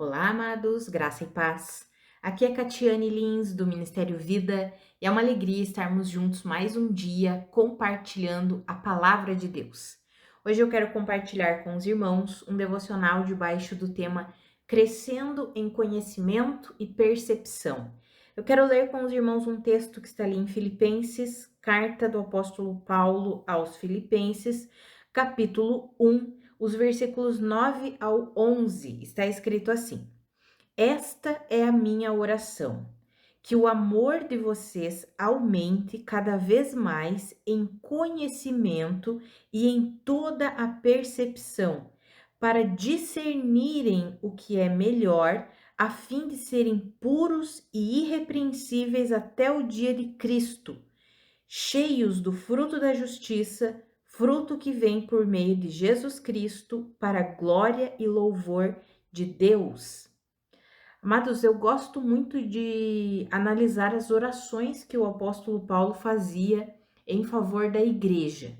Olá, amados, graça e paz. Aqui é Catiane Lins, do Ministério Vida, e é uma alegria estarmos juntos mais um dia compartilhando a palavra de Deus. Hoje eu quero compartilhar com os irmãos um devocional debaixo do tema Crescendo em Conhecimento e Percepção. Eu quero ler com os irmãos um texto que está ali em Filipenses, carta do apóstolo Paulo aos Filipenses, capítulo 1, os versículos 9 ao 11, está escrito assim: Esta é a minha oração, que o amor de vocês aumente cada vez mais em conhecimento e em toda a percepção, para discernirem o que é melhor, a fim de serem puros e irrepreensíveis até o dia de Cristo, cheios do fruto da justiça, fruto que vem por meio de Jesus Cristo, para a glória e louvor de Deus. Amados, eu gosto muito de analisar as orações que o apóstolo Paulo fazia em favor da igreja.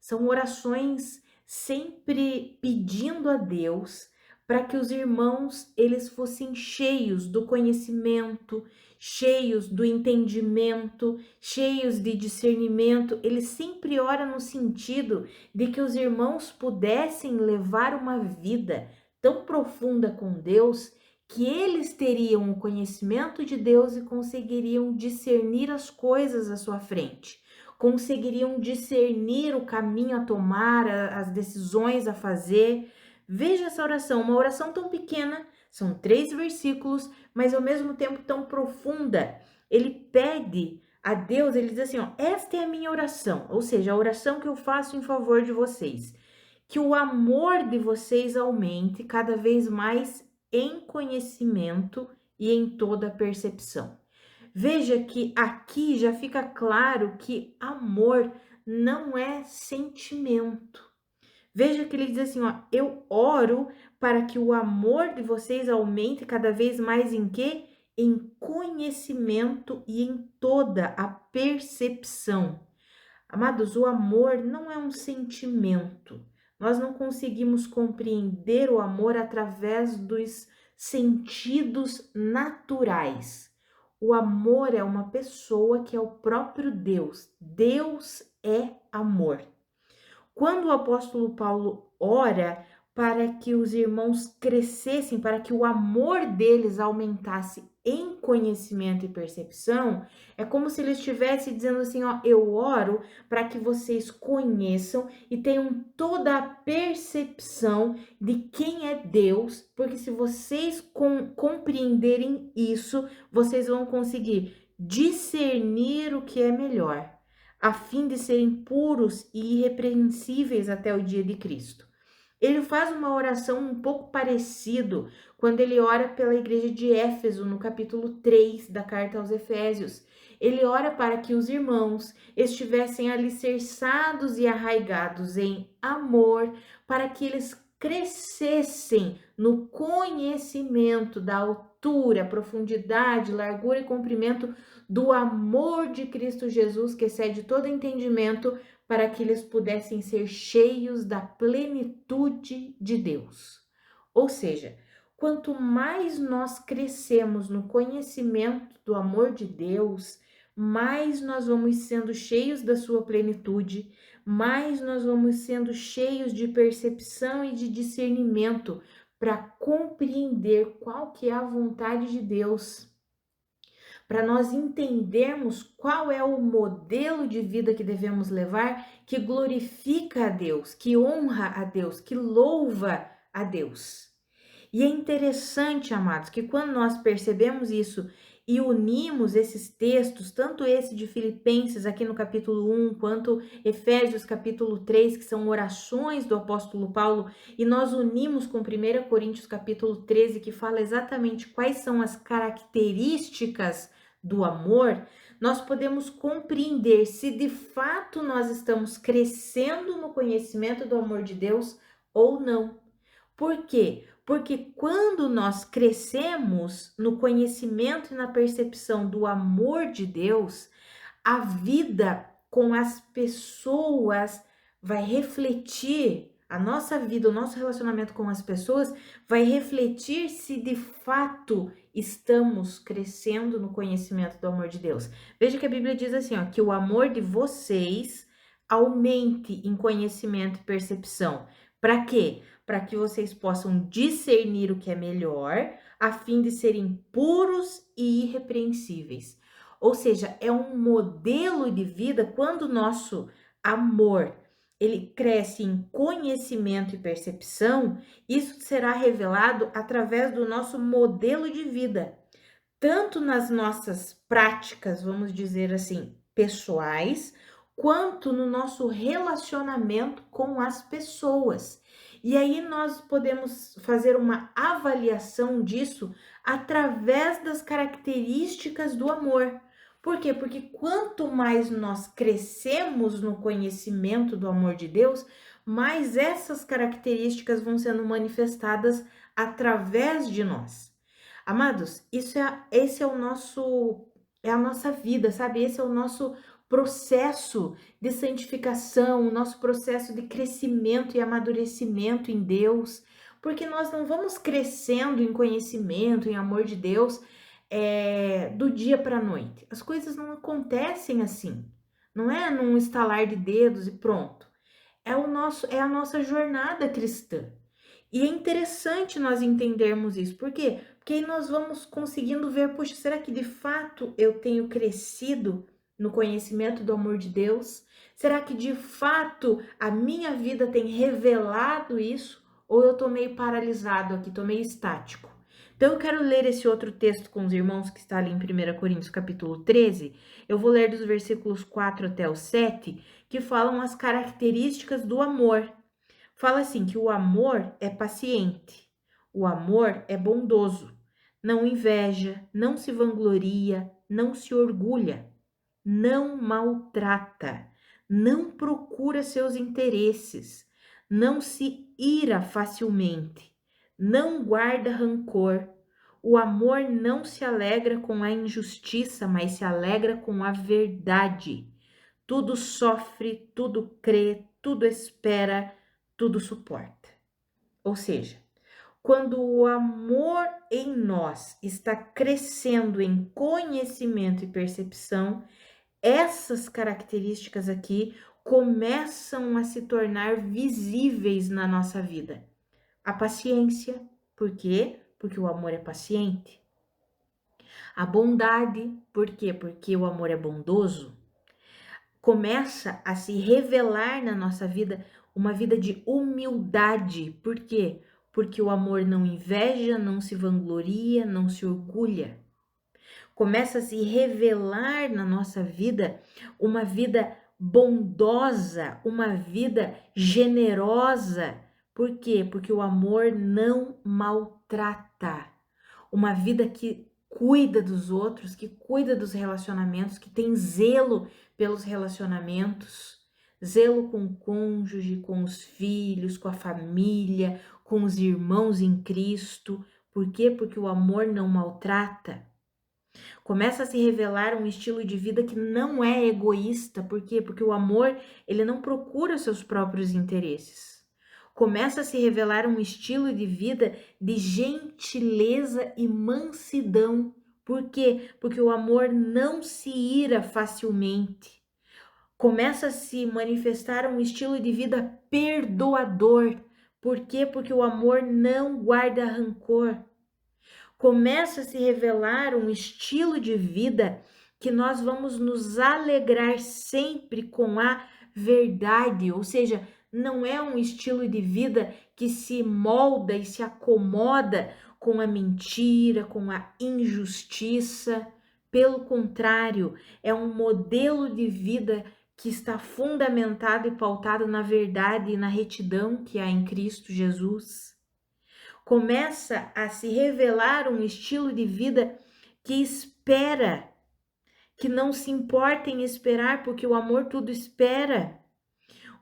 São orações sempre pedindo a Deus para que os irmãos eles fossem cheios do conhecimento, cheios do entendimento, cheios de discernimento. Ele sempre ora no sentido de que os irmãos pudessem levar uma vida tão profunda com Deus que eles teriam o conhecimento de Deus e conseguiriam discernir as coisas à sua frente, conseguiriam discernir o caminho a tomar, as decisões a fazer. Veja essa oração, uma oração tão pequena, são 3 versículos, mas ao mesmo tempo tão profunda. Ele pede a Deus, ele diz assim, ó, esta é a minha oração, ou seja, a oração que eu faço em favor de vocês, que o amor de vocês aumente cada vez mais em conhecimento e em toda percepção. Veja que aqui já fica claro que amor não é sentimento. Veja que ele diz assim, ó, eu oro para que o amor de vocês aumente cada vez mais em quê? Em conhecimento e em toda a percepção. Amados, o amor não é um sentimento. Nós não conseguimos compreender o amor através dos sentidos naturais. O amor é uma pessoa que é o próprio Deus. Deus é amor. Quando o apóstolo Paulo ora para que os irmãos crescessem, para que o amor deles aumentasse em conhecimento e percepção, é como se ele estivesse dizendo assim, ó, eu oro para que vocês conheçam e tenham toda a percepção de quem é Deus, porque se vocês compreenderem isso, vocês vão conseguir discernir o que é melhor, a fim de serem puros e irrepreensíveis até o dia de Cristo. Ele faz uma oração um pouco parecido quando ele ora pela igreja de Éfeso, no capítulo 3 da carta aos Efésios. Ele ora para que os irmãos estivessem alicerçados e arraigados em amor, para que eles crescessem no conhecimento da altura, profundidade, largura e comprimento do amor de Cristo Jesus, que excede todo entendimento, para que eles pudessem ser cheios da plenitude de Deus. Ou seja, quanto mais nós crescemos no conhecimento do amor de Deus, mais nós vamos sendo cheios da sua plenitude, mais nós vamos sendo cheios de percepção e de discernimento para compreender qual que é a vontade de Deus, para nós entendermos qual é o modelo de vida que devemos levar, que glorifica a Deus, que honra a Deus, que louva a Deus. E é interessante, amados, que quando nós percebemos isso e unimos esses textos, tanto esse de Filipenses aqui no capítulo 1, quanto Efésios capítulo 3, que são orações do apóstolo Paulo, e nós unimos com 1 Coríntios capítulo 13, que fala exatamente quais são as características do amor, nós podemos compreender se de fato nós estamos crescendo no conhecimento do amor de Deus ou não. Por quê? Porque quando nós crescemos no conhecimento e na percepção do amor de Deus, a vida com as pessoas vai refletir A nossa vida, o nosso relacionamento com as pessoas vai refletir se de fato estamos crescendo no conhecimento do amor de Deus. Veja que a Bíblia diz assim, ó, que o amor de vocês aumente em conhecimento e percepção. Para quê? Para que vocês possam discernir o que é melhor, a fim de serem puros e irrepreensíveis. Ou seja, é um modelo de vida quando o nosso amor ele cresce em conhecimento e percepção, isso será revelado através do nosso modelo de vida, tanto nas nossas práticas, vamos dizer assim, pessoais, quanto no nosso relacionamento com as pessoas. E aí nós podemos fazer uma avaliação disso através das características do amor. Por quê? Porque quanto mais nós crescemos no conhecimento do amor de Deus, mais essas características vão sendo manifestadas através de nós. Amados, esse é o nosso, é a nossa vida, sabe? Esse é o nosso processo de santificação, o nosso processo de crescimento e amadurecimento em Deus, porque nós não vamos crescendo em conhecimento, em amor de Deus, do dia para a noite. As coisas não acontecem assim. Não é num estalar de dedos e pronto. É a nossa jornada cristã. E é interessante nós entendermos isso. Por quê? Porque aí nós vamos conseguindo ver, poxa, será que de fato eu tenho crescido no conhecimento do amor de Deus? Será que de fato a minha vida tem revelado isso? Ou eu tô meio paralisado aqui, tô meio estático? Então eu quero ler esse outro texto com os irmãos que está ali em 1 Coríntios capítulo 13. Eu vou ler dos versículos 4 até o 7, que falam as características do amor. Fala assim que o amor é paciente, o amor é bondoso, não inveja, não se vangloria, não se orgulha, não maltrata, não procura seus interesses, não se ira facilmente, não guarda rancor. O amor não se alegra com a injustiça, mas se alegra com a verdade. Tudo sofre, tudo crê, tudo espera, tudo suporta. Ou seja, quando o amor em nós está crescendo em conhecimento e percepção, essas características aqui começam a se tornar visíveis na nossa vida. A paciência, por quê? Porque o amor é paciente. A bondade, por quê? Porque o amor é bondoso. Começa a se revelar na nossa vida uma vida de humildade. Por quê? Porque o amor não inveja, não se vangloria, não se orgulha. Começa a se revelar na nossa vida uma vida bondosa, uma vida generosa. Por quê? Porque o amor não maltrata. Uma vida que cuida dos outros, que cuida dos relacionamentos, que tem zelo pelos relacionamentos, zelo com o cônjuge, com os filhos, com a família, com os irmãos em Cristo. Por quê? Porque o amor não maltrata. Começa a se revelar um estilo de vida que não é egoísta. Por quê? Porque o amor, ele não procura seus próprios interesses. Começa a se revelar um estilo de vida de gentileza e mansidão. Por quê? Porque o amor não se ira facilmente. Começa a se manifestar um estilo de vida perdoador. Por quê? Porque o amor não guarda rancor. Começa a se revelar um estilo de vida que nós vamos nos alegrar sempre com a verdade, ou seja, não é um estilo de vida que se molda e se acomoda com a mentira, com a injustiça. Pelo contrário, é um modelo de vida que está fundamentado e pautado na verdade e na retidão que há em Cristo Jesus. Começa a se revelar um estilo de vida que espera, que não se importa em esperar, porque o amor tudo espera.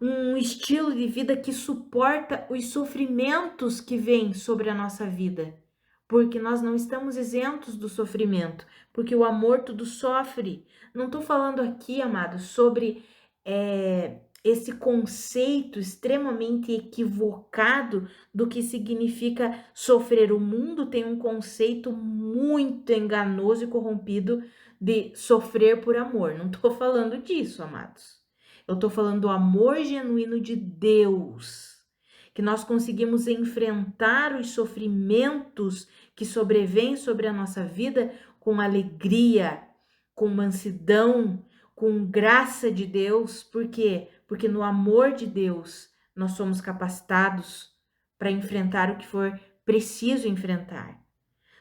Um estilo de vida que suporta os sofrimentos que vêm sobre a nossa vida, porque nós não estamos isentos do sofrimento, porque o amor tudo sofre. Não estou falando aqui, amados, sobre esse conceito extremamente equivocado do que significa sofrer. O mundo tem um conceito muito enganoso e corrompido de sofrer por amor. Não estou falando disso, amados. Eu estou falando do amor genuíno de Deus, que nós conseguimos enfrentar os sofrimentos que sobrevêm sobre a nossa vida com alegria, com mansidão, com graça de Deus. Por quê? Porque no amor de Deus nós somos capacitados para enfrentar o que for preciso enfrentar.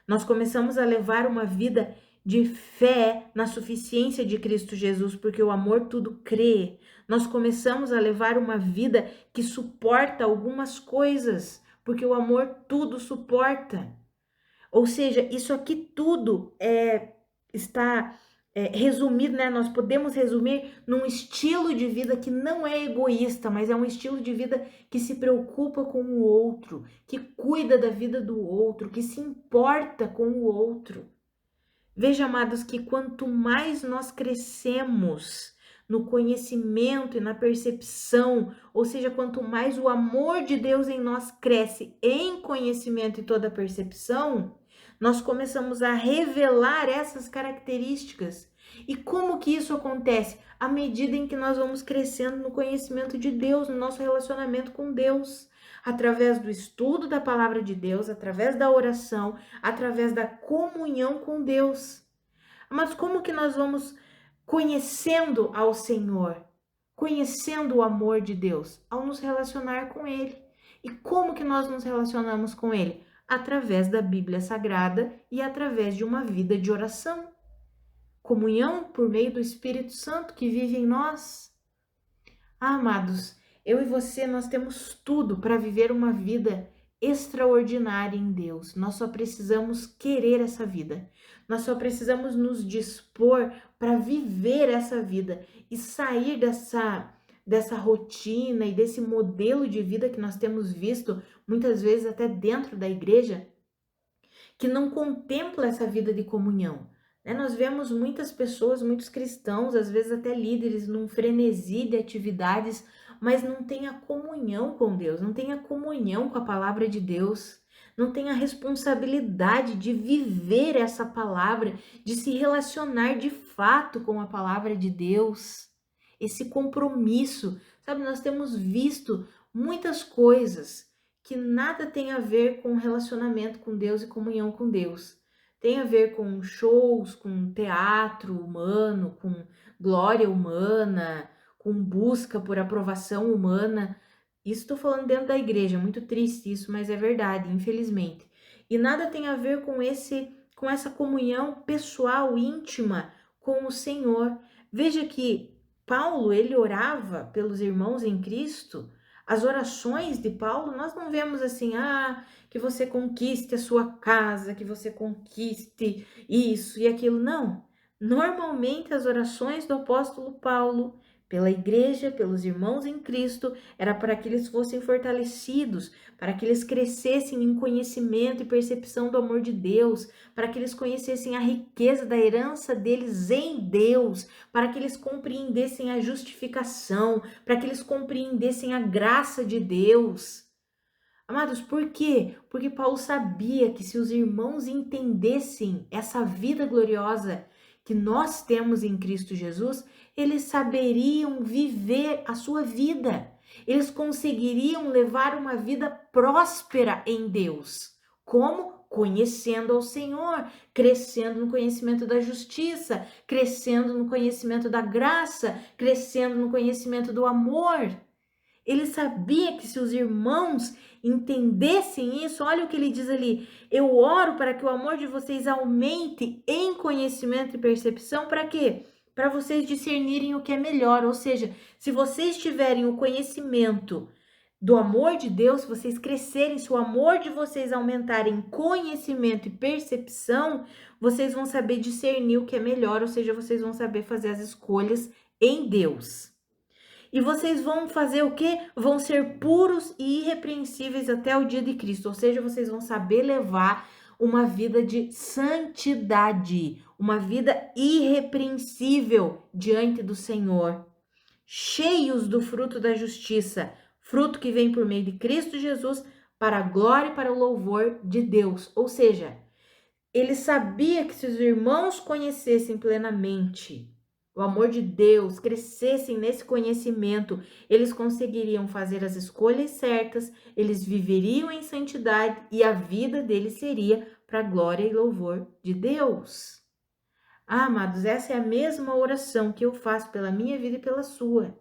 Nós começamos a levar uma vida de fé na suficiência de Cristo Jesus, porque o amor tudo crê. Nós começamos a levar uma vida que suporta algumas coisas, porque o amor tudo suporta. Ou seja, isso aqui tudo está resumido, né? Nós podemos resumir num estilo de vida que não é egoísta, mas é um estilo de vida que se preocupa com o outro, que cuida da vida do outro, que se importa com o outro. Veja, amados, que quanto mais nós crescemos no conhecimento e na percepção, ou seja, quanto mais o amor de Deus em nós cresce em conhecimento e toda percepção, nós começamos a revelar essas características. E como que isso acontece? À medida em que nós vamos crescendo no conhecimento de Deus, no nosso relacionamento com Deus, através do estudo da palavra de Deus, através da oração, através da comunhão com Deus. Mas como que nós vamos conhecendo ao Senhor, conhecendo o amor de Deus? Ao nos relacionar com Ele. E como que nós nos relacionamos com Ele? Através da Bíblia Sagrada e através de uma vida de oração. Comunhão por meio do Espírito Santo que vive em nós. Amados, eu e você, nós temos tudo para viver uma vida extraordinária em Deus. Nós só precisamos querer essa vida. Nós só precisamos nos dispor para viver essa vida e sair dessa rotina e desse modelo de vida que nós temos visto, muitas vezes até dentro da igreja, que não contempla essa vida de comunhão. Nós vemos muitas pessoas, muitos cristãos, às vezes até líderes, num frenesi de atividades, mas não tem a comunhão com Deus, não tem a comunhão com a palavra de Deus, não tem a responsabilidade de viver essa palavra, de se relacionar de fato com a palavra de Deus, esse compromisso. Sabe, nós temos visto muitas coisas que nada tem a ver com relacionamento com Deus e comunhão com Deus. Tem a ver com shows, com teatro humano, com glória humana, com busca por aprovação humana. Isso estou falando dentro da igreja, muito triste isso, mas é verdade, infelizmente. E nada tem a ver com essa comunhão pessoal, íntima com o Senhor. Veja que Paulo, ele orava pelos irmãos em Cristo. As orações de Paulo, nós não vemos assim, que você conquiste a sua casa, que você conquiste isso e aquilo. Não. Normalmente as orações do apóstolo Paulo pela igreja, pelos irmãos em Cristo, era para que eles fossem fortalecidos, para que eles crescessem em conhecimento e percepção do amor de Deus, para que eles conhecessem a riqueza da herança deles em Deus, para que eles compreendessem a justificação, para que eles compreendessem a graça de Deus. Amados, por quê? Porque Paulo sabia que se os irmãos entendessem essa vida gloriosa que nós temos em Cristo Jesus, eles saberiam viver a sua vida. Eles conseguiriam levar uma vida próspera em Deus. Como? Conhecendo ao Senhor, crescendo no conhecimento da justiça, crescendo no conhecimento da graça, crescendo no conhecimento do amor. Ele sabia que se os irmãos entendessem isso, olha o que ele diz ali: eu oro para que o amor de vocês aumente em conhecimento e percepção. Para quê? Para vocês discernirem o que é melhor. Ou seja, se vocês tiverem o conhecimento do amor de Deus, se vocês crescerem, se o amor de vocês aumentar em conhecimento e percepção, vocês vão saber discernir o que é melhor, ou seja, vocês vão saber fazer as escolhas em Deus. E vocês vão fazer o quê? Vão ser puros e irrepreensíveis até o dia de Cristo. Ou seja, vocês vão saber levar uma vida de santidade, uma vida irrepreensível diante do Senhor. cheios do fruto da justiça, fruto que vem por meio de Cristo Jesus, para a glória e para o louvor de Deus. Ou seja, ele sabia que se os irmãos conhecessem plenamente o amor de Deus, crescessem nesse conhecimento, eles conseguiriam fazer as escolhas certas, eles viveriam em santidade e a vida deles seria para a glória e louvor de Deus. Ah, amados, essa é a mesma oração que eu faço pela minha vida e pela sua.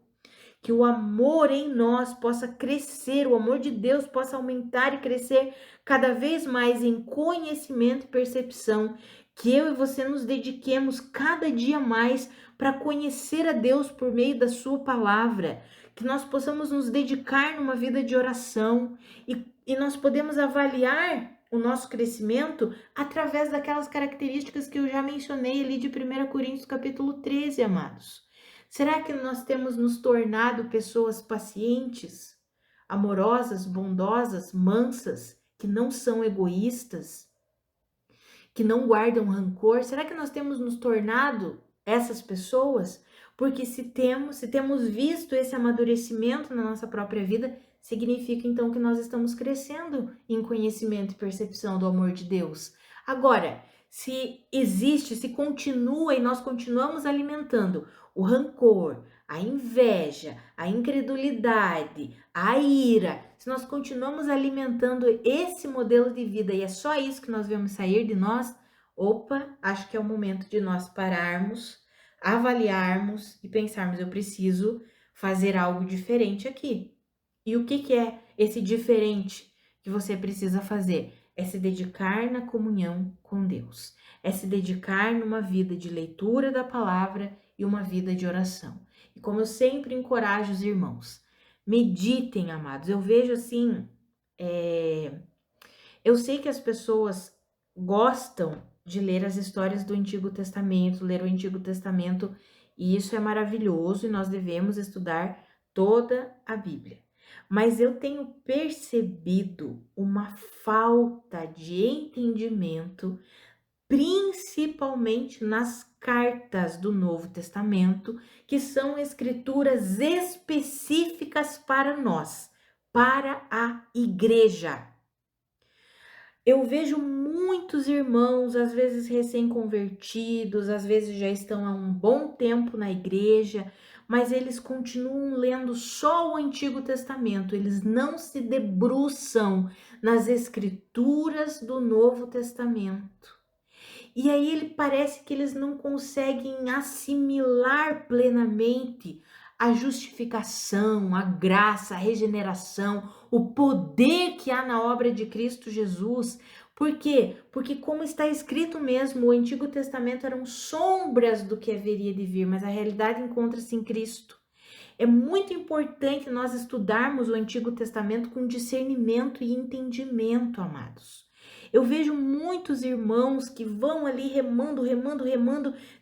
Que o amor em nós possa crescer, o amor de Deus possa aumentar e crescer cada vez mais em conhecimento e percepção. Que eu e você nos dediquemos cada dia mais para conhecer a Deus por meio da sua palavra. Que nós possamos nos dedicar numa vida de oração e nós podemos avaliar o nosso crescimento através daquelas características que eu já mencionei ali de 1 Coríntios capítulo 13, amados. Será que nós temos nos tornado pessoas pacientes, amorosas, bondosas, mansas, que não são egoístas, que não guardam rancor? Será que nós temos nos tornado essas pessoas? Porque se temos visto esse amadurecimento na nossa própria vida, significa então que nós estamos crescendo em conhecimento e percepção do amor de Deus. Agora, se existe, se continua e nós continuamos alimentando o rancor, a inveja, a incredulidade, a ira, se nós continuamos alimentando esse modelo de vida e é só isso que nós vamos sair de nós, opa, acho que é o momento de nós pararmos, avaliarmos e pensarmos, eu preciso fazer algo diferente aqui. E o que é esse diferente que você precisa fazer? É se dedicar na comunhão com Deus. É se dedicar numa vida de leitura da palavra e uma vida de oração. E como eu sempre encorajo os irmãos, meditem, amados. Eu vejo assim, eu sei que as pessoas gostam de ler as histórias do Antigo Testamento, ler o Antigo Testamento, e isso é maravilhoso e nós devemos estudar toda a Bíblia. Mas eu tenho percebido uma falta de entendimento, principalmente nas cartas do Novo Testamento, que são escrituras específicas para nós, para a igreja. Eu vejo muitos irmãos, às vezes recém-convertidos, às vezes já estão há um bom tempo na igreja, mas eles continuam lendo só o Antigo Testamento, eles não se debruçam nas escrituras do Novo Testamento. E aí ele parece que eles não conseguem assimilar plenamente a justificação, a graça, a regeneração, o poder que há na obra de Cristo Jesus. Por quê? Porque como está escrito mesmo, o Antigo Testamento eram sombras do que haveria de vir, mas a realidade encontra-se em Cristo. É muito importante nós estudarmos o Antigo Testamento com discernimento e entendimento, amados. Eu vejo muitos irmãos que vão ali remando,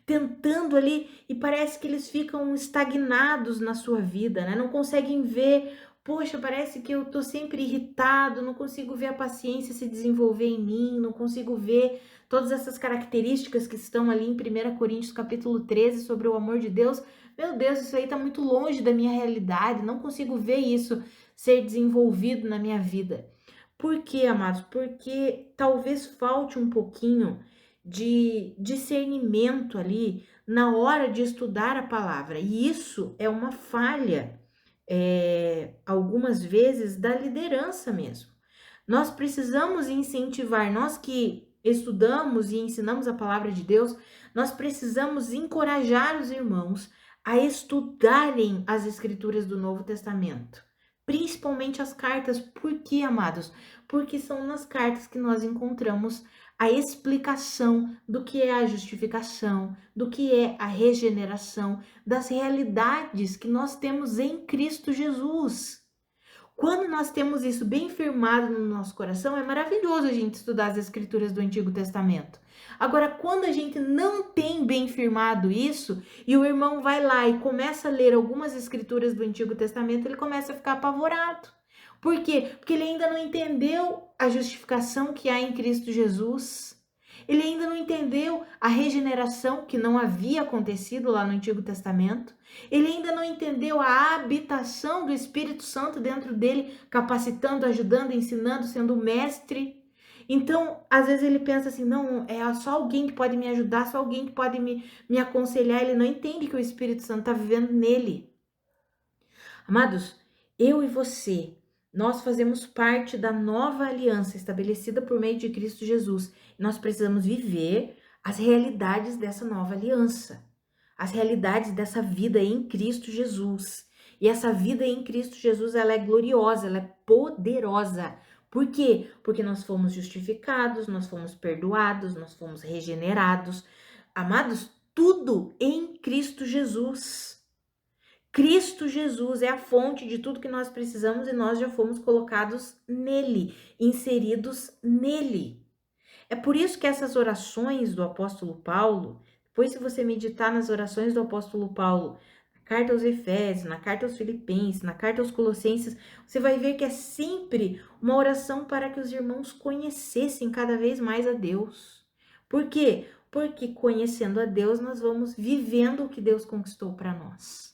tentando ali e parece que eles ficam estagnados na sua vida, né? Não conseguem ver, poxa, parece que eu tô sempre irritado, não consigo ver a paciência se desenvolver em mim, não consigo ver todas essas características que estão ali em 1 Coríntios capítulo 13 sobre o amor de Deus. Meu Deus, isso aí tá muito longe da minha realidade, não consigo ver isso ser desenvolvido na minha vida. Por quê, amados? Porque talvez falte um pouquinho de discernimento ali na hora de estudar a palavra. E isso é uma falha, algumas vezes, da liderança mesmo. Nós precisamos incentivar, nós que estudamos e ensinamos a palavra de Deus, nós precisamos encorajar os irmãos a estudarem as escrituras do Novo Testamento. Principalmente as cartas. Por quê, amados? Porque são nas cartas que nós encontramos a explicação do que é a justificação, do que é a regeneração, das realidades que nós temos em Cristo Jesus. Quando nós temos isso bem firmado no nosso coração, é maravilhoso a gente estudar as escrituras do Antigo Testamento. Agora, quando a gente não tem bem firmado isso, e o irmão vai lá e começa a ler algumas escrituras do Antigo Testamento, ele começa a ficar apavorado. Por quê? Porque ele ainda não entendeu a justificação que há em Cristo Jesus. Ele ainda não entendeu a regeneração que não havia acontecido lá no Antigo Testamento. Ele ainda não entendeu a habitação do Espírito Santo dentro dele, capacitando, ajudando, ensinando, sendo mestre. Então, às vezes ele pensa assim, não, é só alguém que pode me ajudar, só alguém que pode me aconselhar. Ele não entende que o Espírito Santo está vivendo nele. Amados, eu e você, nós fazemos parte da nova aliança estabelecida por meio de Cristo Jesus. Nós precisamos viver as realidades dessa nova aliança, as realidades dessa vida em Cristo Jesus. E essa vida em Cristo Jesus, ela é gloriosa, ela é poderosa. Por quê? Porque nós fomos justificados, nós fomos perdoados, nós fomos regenerados. Amados, tudo em Cristo Jesus. Cristo Jesus é a fonte de tudo que nós precisamos e nós já fomos colocados nele, inseridos nele. É por isso que essas orações do apóstolo Paulo, depois se você meditar nas orações do apóstolo Paulo, na carta aos Efésios, na carta aos Filipenses, na carta aos Colossenses, você vai ver que é sempre uma oração para que os irmãos conhecessem cada vez mais a Deus. Por quê? Porque conhecendo a Deus, nós vamos vivendo o que Deus conquistou para nós.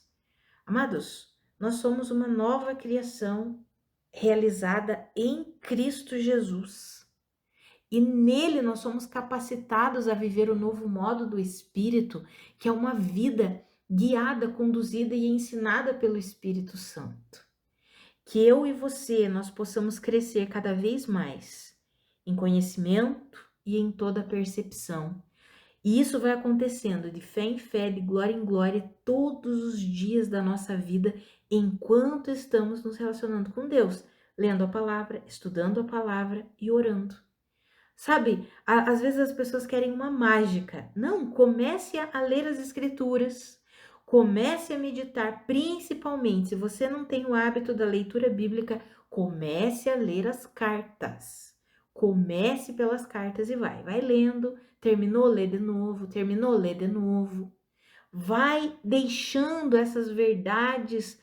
Amados, nós somos uma nova criação realizada em Cristo Jesus. E nele nós somos capacitados a viver o novo modo do Espírito, que é uma vida guiada, conduzida e ensinada pelo Espírito Santo. Que eu e você, nós possamos crescer cada vez mais em conhecimento e em toda percepção. E isso vai acontecendo de fé em fé, de glória em glória, todos os dias da nossa vida, enquanto estamos nos relacionando com Deus, lendo a palavra, estudando a palavra e orando. Sabe, às vezes as pessoas querem uma mágica. Não, comece a ler as escrituras, comece a meditar, principalmente, se você não tem o hábito da leitura bíblica, comece a ler as cartas. Comece pelas cartas e vai lendo, terminou, lê de novo, terminou, lê de novo. Vai deixando essas verdades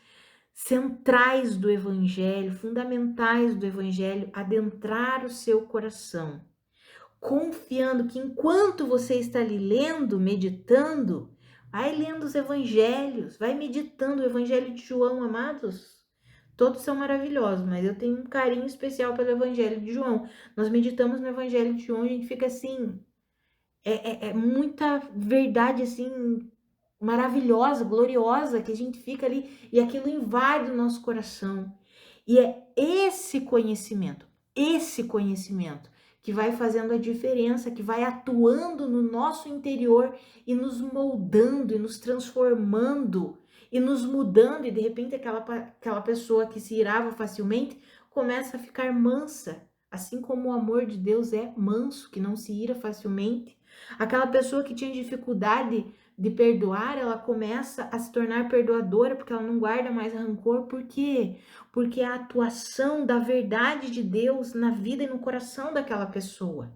centrais do evangelho, fundamentais do evangelho, adentrar o seu coração, confiando que enquanto você está ali lendo, meditando, vai lendo os evangelhos, vai meditando o evangelho de João, amados. Todos são maravilhosos, mas eu tenho um carinho especial pelo evangelho de João. Nós meditamos no evangelho de João, a gente fica assim, é muita verdade assim, maravilhosa, gloriosa, que a gente fica ali e aquilo invade o nosso coração. E é esse conhecimento que vai fazendo a diferença, que vai atuando no nosso interior e nos moldando e nos transformando e nos mudando, e de repente aquela pessoa que se irava facilmente começa a ficar mansa, assim como o amor de Deus é manso, que não se ira facilmente. Aquela pessoa que tinha dificuldade de perdoar, ela começa a se tornar perdoadora, porque ela não guarda mais rancor. Por quê? Porque é a atuação da verdade de Deus na vida e no coração daquela pessoa.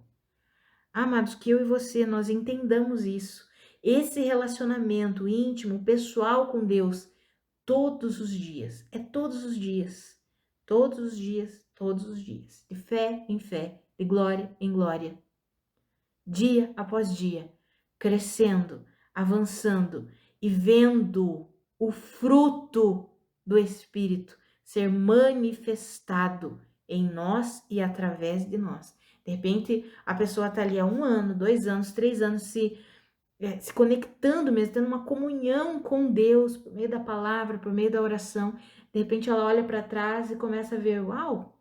Amados, que eu e você, nós entendamos isso. Esse relacionamento íntimo, pessoal com Deus, todos os dias. É todos os dias. Todos os dias, todos os dias. De fé em fé, de glória em glória. Dia após dia, crescendo, avançando e vendo o fruto do Espírito ser manifestado em nós e através de nós. De repente, a pessoa está ali há 1 ano, 2 anos, 3 anos se conectando mesmo, tendo uma comunhão com Deus por meio da palavra, por meio da oração. De repente, ela olha para trás e começa a ver: uau,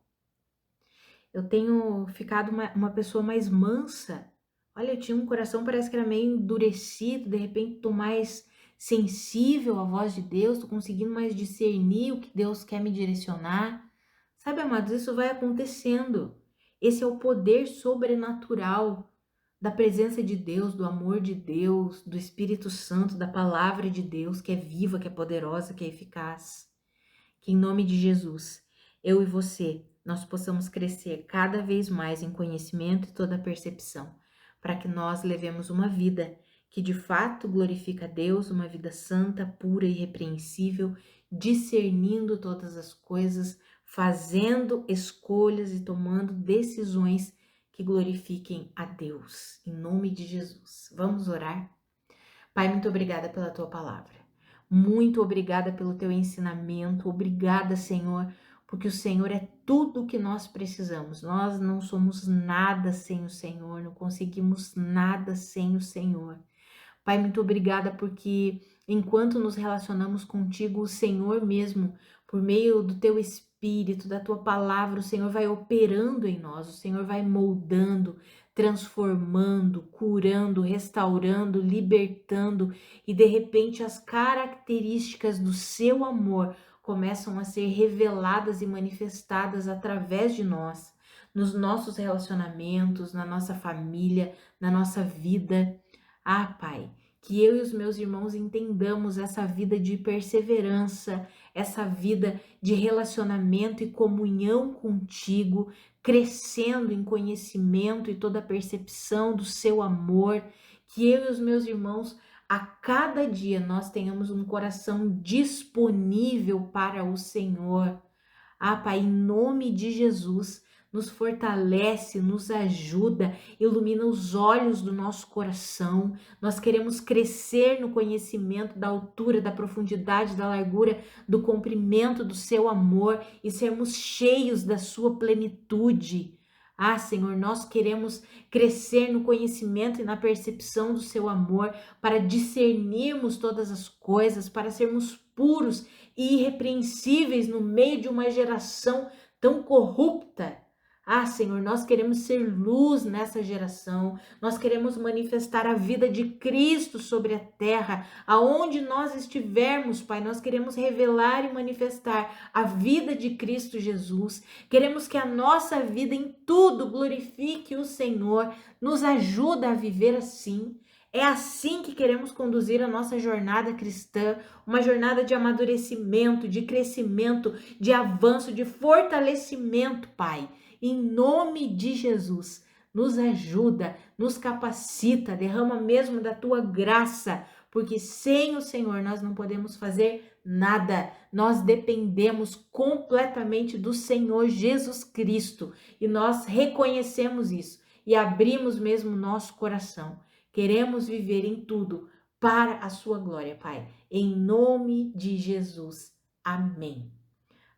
eu tenho ficado uma pessoa mais mansa. Olha, eu tinha um coração, parece que era meio endurecido, de repente tô mais sensível à voz de Deus, tô conseguindo mais discernir o que Deus quer me direcionar. Sabe, amados, isso vai acontecendo. Esse é o poder sobrenatural da presença de Deus, do amor de Deus, do Espírito Santo, da palavra de Deus, que é viva, que é poderosa, que é eficaz. Que em nome de Jesus, eu e você, nós possamos crescer cada vez mais em conhecimento e toda percepção, para que nós levemos uma vida que de fato glorifica a Deus, uma vida santa, pura e irrepreensível, discernindo todas as coisas, fazendo escolhas e tomando decisões que glorifiquem a Deus, em nome de Jesus. Vamos orar? Pai, muito obrigada pela tua palavra. Muito obrigada pelo teu ensinamento. Obrigada, Senhor, porque o Senhor é tudo o que nós precisamos. Nós não somos nada sem o Senhor, não conseguimos nada sem o Senhor. Pai, muito obrigada porque enquanto nos relacionamos contigo, o Senhor mesmo, por meio do teu Espírito, da tua palavra, o Senhor vai operando em nós, o Senhor vai moldando, transformando, curando, restaurando, libertando e de repente as características do seu amor começam a ser reveladas e manifestadas através de nós, nos nossos relacionamentos, na nossa família, na nossa vida. Ah, Pai, que eu e os meus irmãos entendamos essa vida de perseverança, essa vida de relacionamento e comunhão contigo, crescendo em conhecimento e toda a percepção do seu amor, que eu e os meus irmãos a cada dia nós tenhamos um coração disponível para o Senhor. Ah, Pai, em nome de Jesus, nos fortalece, nos ajuda, ilumina os olhos do nosso coração. Nós queremos crescer no conhecimento da altura, da profundidade, da largura, do comprimento do seu amor e sermos cheios da sua plenitude. Ah, Senhor, nós queremos crescer no conhecimento e na percepção do seu amor para discernirmos todas as coisas, para sermos puros e irrepreensíveis no meio de uma geração tão corrupta. Ah, Senhor, nós queremos ser luz nessa geração, nós queremos manifestar a vida de Cristo sobre a terra, aonde nós estivermos, Pai, nós queremos revelar e manifestar a vida de Cristo Jesus, queremos que a nossa vida em tudo glorifique o Senhor, nos ajuda a viver assim. É assim que queremos conduzir a nossa jornada cristã, uma jornada de amadurecimento, de crescimento, de avanço, de fortalecimento, Pai. Em nome de Jesus, nos ajuda, nos capacita, derrama mesmo da tua graça, porque sem o Senhor nós não podemos fazer nada. Nós dependemos completamente do Senhor Jesus Cristo e nós reconhecemos isso e abrimos mesmo nosso coração. Queremos viver em tudo para a sua glória, Pai. Em nome de Jesus. Amém.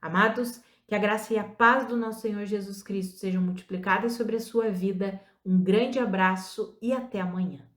Amados, que a graça e a paz do nosso Senhor Jesus Cristo sejam multiplicadas sobre a sua vida. Um grande abraço e até amanhã.